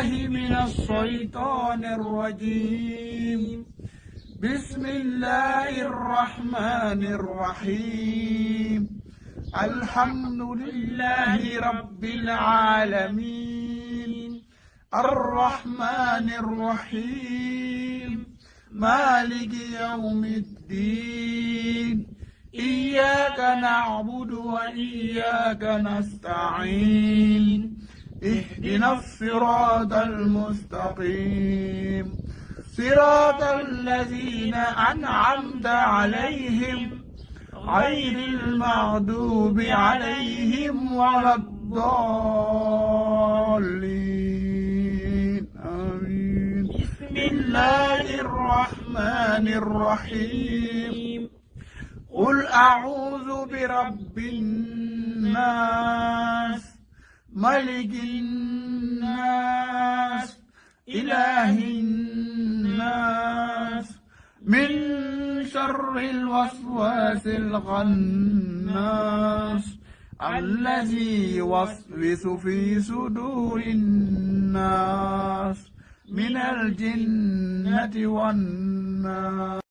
بالله من الشيطان الرجيم. بسم الله الرحمن الرحيم. الحمد لله رب العالمين الرحمن الرحيم مالك يوم الدين. إياك نعبد وإياك نستعين. اهدنا الصراط المستقيم صراط الذين أنعمت عليهم غير المغضوب عليهم ولا الضالين. آمين. بسم الله الرحمن الرحيم. قل أعوذ برب الناس ملك الناس إله الناس من شر الوسواس الخناس الذي يوسوس في صدور الناس من الجنة والناس.